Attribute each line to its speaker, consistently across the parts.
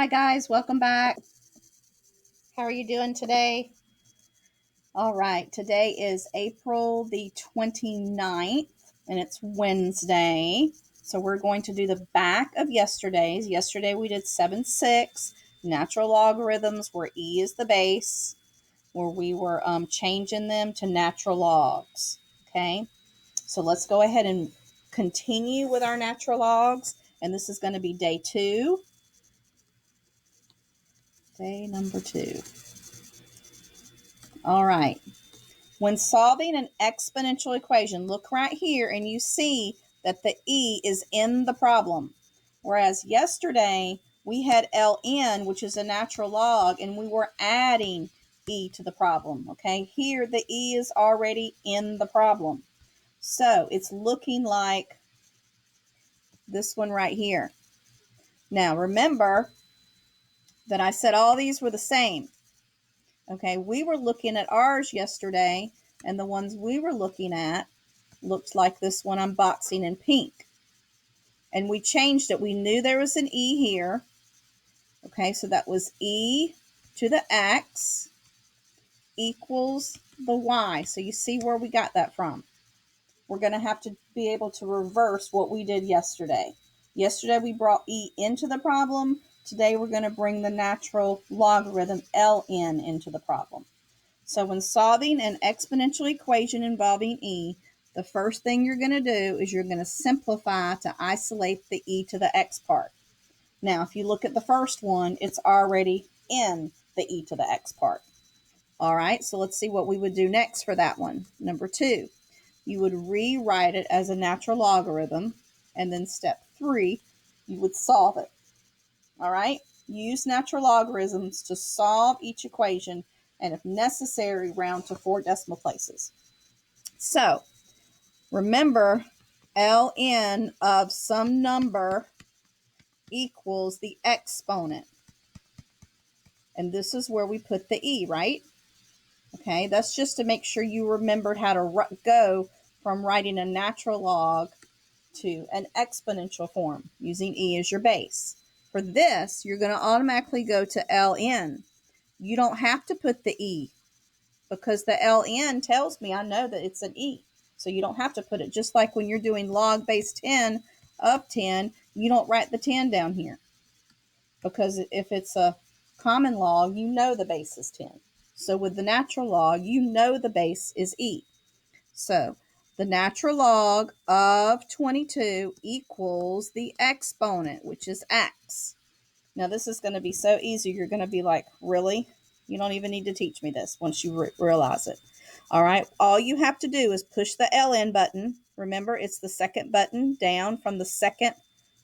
Speaker 1: Hi guys, welcome back. How are you doing today? All right, today is April the 29th and it's Wednesday. So we're going to do the back of yesterday's. Yesterday we did 7-6, natural logarithms where e is the base, where we were changing them to natural logs. Okay, so let's go ahead and continue with our natural logs. And this is going to be day 2. Day number 2. All right. When solving an exponential equation, look right here and you see that the e is in the problem. Whereas yesterday we had ln, which is a natural log, and we were adding e to the problem. Okay, here the e is already in the problem. So it's looking like this one right here. Now remember that I said all these were the same. Okay, we were looking at ours yesterday, and the ones we were looking at looked like this one I'm boxing in pink. And we changed it. We knew there was an e here. Okay, so that was e to the x equals the y. So you see where we got that from. We're going to have to be able to reverse what we did yesterday. Yesterday we brought e into the problem. Today we're going to bring the natural logarithm ln into the problem. So when solving an exponential equation involving e, the first thing you're going to do is you're going to simplify to isolate the e to the x part. Now, if you look at the first one, it's already in the e to the x part. All right, so let's see what we would do next for that one. Number 2, you would rewrite it as a natural logarithm, and then step 3, you would solve it. All right, use natural logarithms to solve each equation, and if necessary, round to 4 decimal places. So remember, ln of some number equals the exponent. And this is where we put the e, right? Okay, that's just to make sure you remembered how to go from writing a natural log to an exponential form using e as your base. For this, you're going to automatically go to ln. You don't have to put the e because the ln tells me I know that it's an e. So you don't have to put it. Just like when you're doing log base 10 of 10, you don't write the 10 down here. Because if it's a common log, you know the base is 10. So with the natural log, you know the base is e. So the natural log of 22 equals the exponent, which is x. Now this is going to be so easy, you're going to be like, really? You don't even need to teach me this once you realize it. All right, all you have to do is push the ln button. Remember, it's the second button down from the second,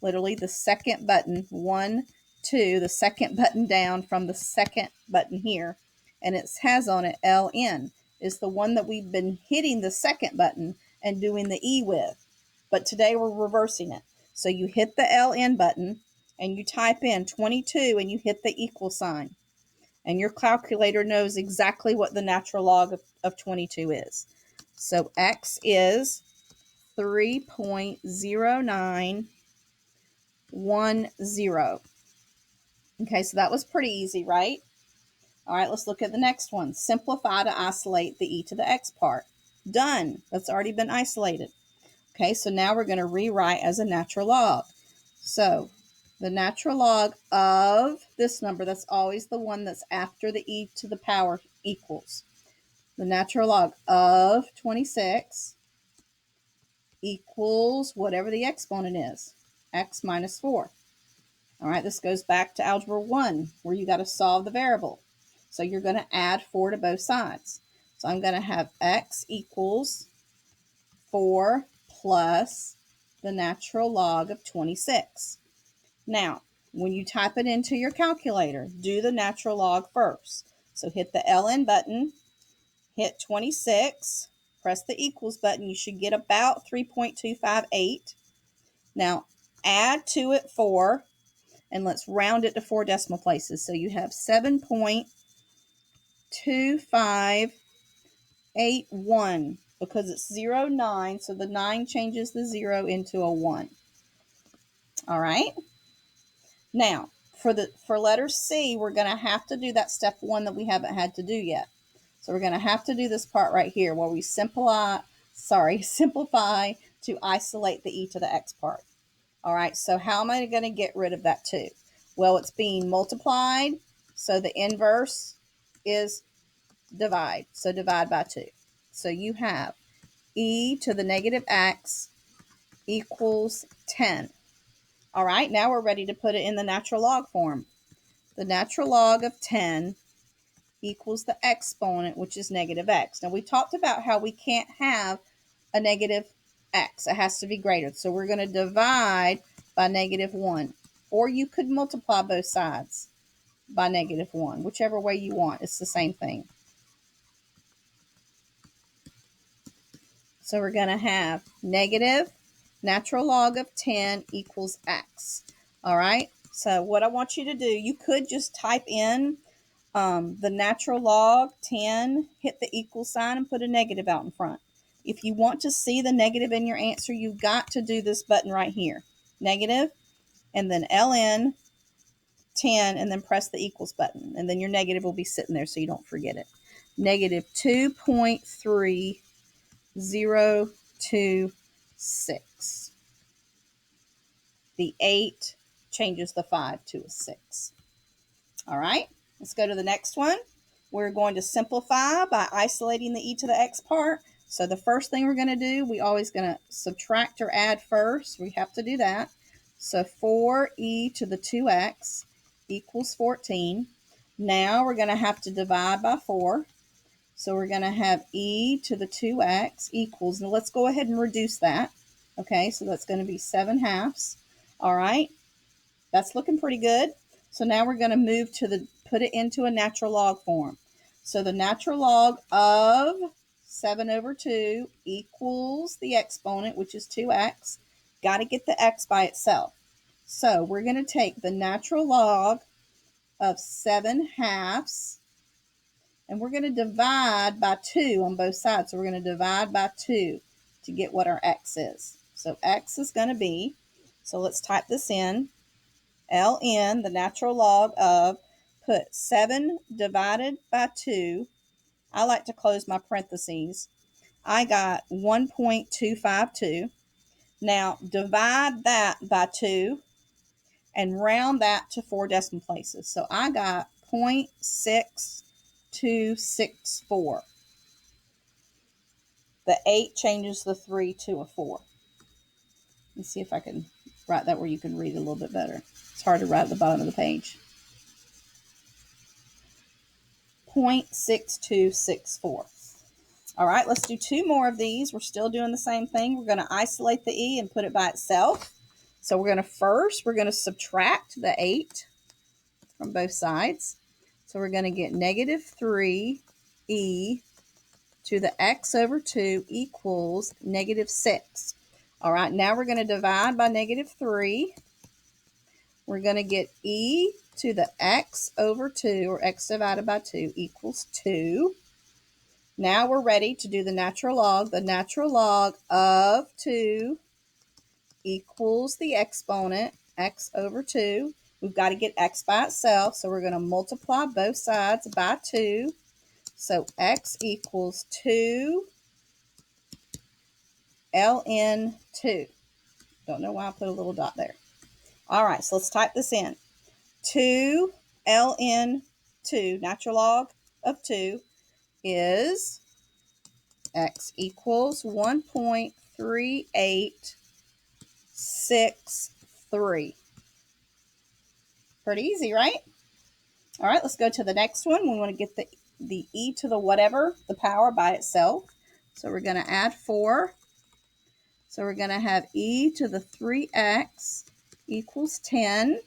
Speaker 1: literally the second button, 1, 2, the second button down from the second button here. And it has on it ln. Is the one that we've been hitting the second button and doing the e with. But today we're reversing it. So you hit the ln button and you type in 22 and you hit the equal sign. And your calculator knows exactly what the natural log of 22 is. So x is 3.0910. Okay, so that was pretty easy, right? All right, let's look at the next one. Simplify to isolate the e to the x part. Done. That's already been isolated. Okay, so now we're going to rewrite as a natural log. So the natural log of this number, that's always the one that's after the e to the power equals. The natural log of 26 equals whatever the exponent is, x minus 4. All right, this goes back to Algebra 1, where you got to solve the variable. So you're going to add 4 to both sides. So I'm going to have x equals 4 plus the natural log of 26. Now, when you type it into your calculator, do the natural log first. So hit the ln button, hit 26, press the equals button. You should get about 3.258. Now, add to it 4, and let's round it to 4 decimal places. So you have 7.2581 because it's 0.9, so the 9 changes the 0 into a 1. All right. Now, For letter C, we're going to have to do that step 1 that we haven't had to do yet. So we're going to have to do this part right here where we simplify to isolate the e to the x part. All right, so how am I going to get rid of that 2? Well, it's being multiplied, so the inverse is divide. So divide by 2. So you have e to the negative x equals 10. All right, now we're ready to put it in the natural log form. The natural log of 10 equals the exponent, which is negative x. Now, we talked about how we can't have a negative x. It has to be greater. So we're going to divide by negative 1. Or you could multiply both sides by negative 1. Whichever way you want. It's the same thing. So we're going to have negative natural log of 10 equals x. All right. So what I want you to do, you could just type in the natural log 10, hit the equal sign, and put a negative out in front. If you want to see the negative in your answer, you've got to do this button right here. Negative, and then ln 10, and then press the equals button. And then your negative will be sitting there so you don't forget it. Negative 2.3026. The 8 changes the 5 to a 6. All right, let's go to the next one. We're going to simplify by isolating the e to the x part. So the first thing we're going to do, we always going to subtract or add first. We have to do that. So 4e to the 2x equals 14. Now we're going to have to divide by 4. So we're going to have e to the 2x equals, now let's go ahead and reduce that. Okay, so that's going to be 7/2. All right, that's looking pretty good. So now we're going to move to put it into a natural log form. So the natural log of 7/2 equals the exponent, which is 2x. Got to get the x by itself. So we're going to take the natural log of 7/2, and we're going to divide by 2 on both sides. So we're going to divide by 2 to get what our x is. So x is going to be, so let's type this in, ln, the natural log of, put 7 divided by 2. I like to close my parentheses. I got 1.252. Now divide that by 2 and round that to 4 decimal places. So I got 0.6264. The 8 changes the 3 to a 4. Let's see if I can write that where you can read a little bit better. It's hard to write at the bottom of the page. 0.6264. All right, let's do 2 more of these. We're still doing the same thing. We're going to isolate the e and put it by itself. So we're going to subtract the 8 from both sides. So we're going to get negative 3e to the x over 2 equals negative 6. All right, now we're going to divide by negative 3. We're going to get e to the x over 2, or x divided by 2, equals 2. Now we're ready to do the natural log. The natural log of 2 equals the exponent, x over 2. We've got to get x by itself, so we're going to multiply both sides by 2. So x equals 2 ln 2. Don't know why I put a little dot there. All right, so let's type this in. 2 ln 2, natural log of 2, is x equals 1.3863. Pretty easy, right? All right, let's go to the next one. We want to get the e to the whatever, the power by itself. So we're going to add 4. So we're going to have e to the 3x equals 10.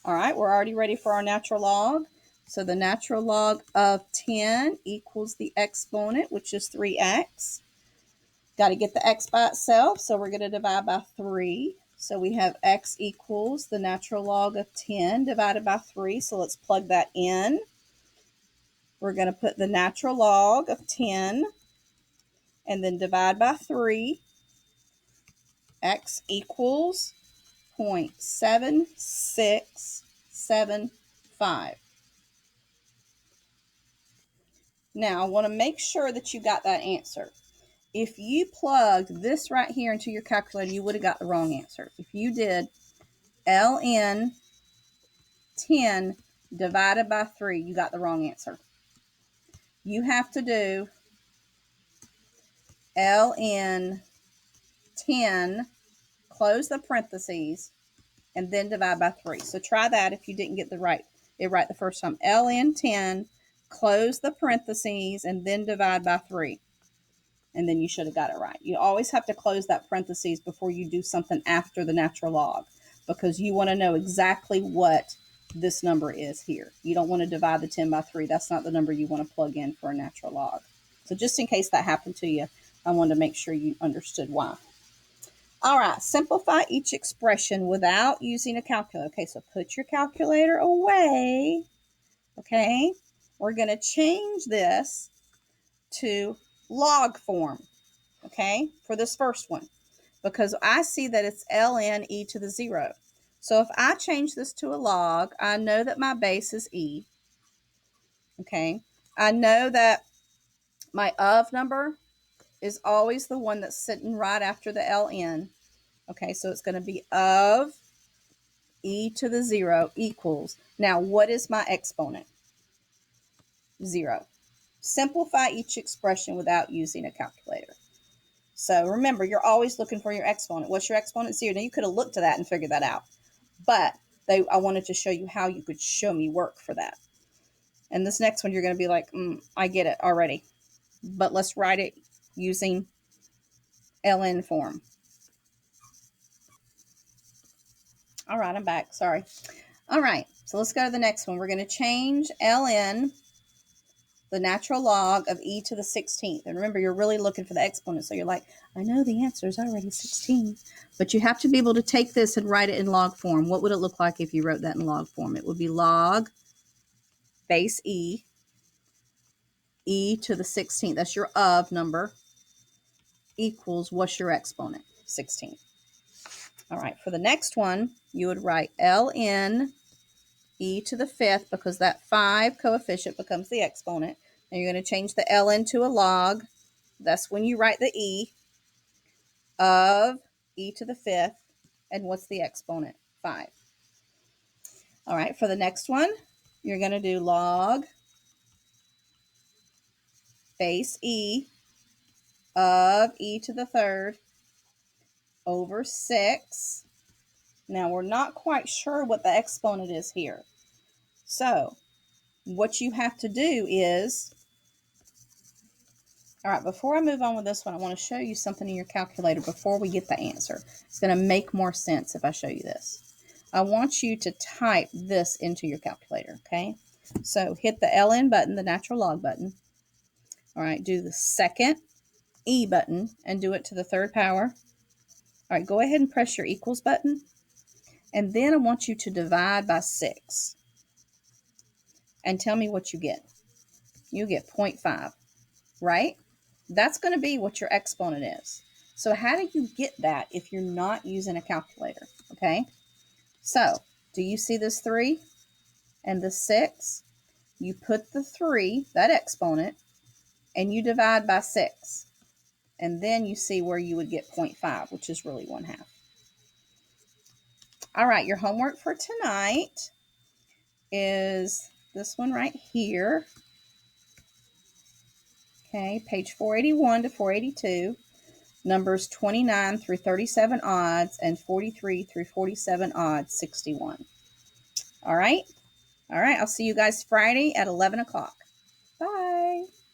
Speaker 1: All right, we're already ready for our natural log. So the natural log of 10 equals the exponent, which is 3x. Got to get the x by itself, so we're going to divide by 3. So we have x equals the natural log of 10 divided by 3. So let's plug that in. We're going to put the natural log of 10 and then divide by 3. X equals 0.76 0.75. Now, I want to make sure that you got that answer. If you plugged this right here into your calculator, you would have got the wrong answer. If you did ln 10 divided by 3, you got the wrong answer. You have to do ln 10, close the parentheses, and then divide by 3. So try that if you didn't get it right the first time. ln 10, close the parentheses, and then divide by 3. And then you should have got it right. You always have to close that parentheses before you do something after the natural log, because you want to know exactly what this number is here. You don't want to divide the 10 by 3. That's not the number you want to plug in for a natural log. So just in case that happened to you, I wanted to make sure you understood why. All right, simplify each expression without using a calculator. Okay, so put your calculator away. Okay, we're going to change this to log form, okay, for this first one, because I see that it's ln e to the 0. So if I change this to a log, I know that my base is e. Okay, I know that my of number is always the one that's sitting right after the ln. Okay, so it's going to be of e to the 0 equals, now what is my exponent? 0. Simplify each expression without using a calculator. So remember, you're always looking for your exponent. What's your exponent? 0. Now you could have looked at that and figured that out, but I wanted to show you how you could show me work for that. And this next one, you're going to be like, I get it already, but let's write it using ln form. All right, I'm back. Sorry. All right, so let's go to the next one. We're going to change ln, the natural log of e to the 16th. And remember, you're really looking for the exponent. So you're like, I know the answer is already 16. But you have to be able to take this and write it in log form. What would it look like if you wrote that in log form? It would be log base e to the 16th. That's your of number, equals what's your exponent? 16. All right, for the next one, you would write ln e to the 5th, because that 5 coefficient becomes the exponent. And you're going to change the ln to a log. That's when you write the e of e to the 5th. And what's the exponent? 5. All right, for the next one, you're going to do log base e of e to the 3rd over 6. Now, we're not quite sure what the exponent is here. So what you have to do is, all right, before I move on with this one, I want to show you something in your calculator before we get the answer. It's going to make more sense if I show you this. I want you to type this into your calculator, okay? So hit the ln button, the natural log button. All right, do the second e button and do it to the 3rd power. All right, go ahead and press your equals button. And then I want you to divide by 6. And tell me what you get. You get 0.5, right? That's going to be what your exponent is. So how do you get that if you're not using a calculator? Okay, so do you see this 3 and this 6? You put the 3, that exponent, and you divide by 6. And then you see where you would get 0.5, which is really 1/2. All right, your homework for tonight is this one right here. Okay, page 481 to 482. Numbers 29 through 37 odds and 43 through 47 odds, 61. All right. I'll see you guys Friday at 11 o'clock.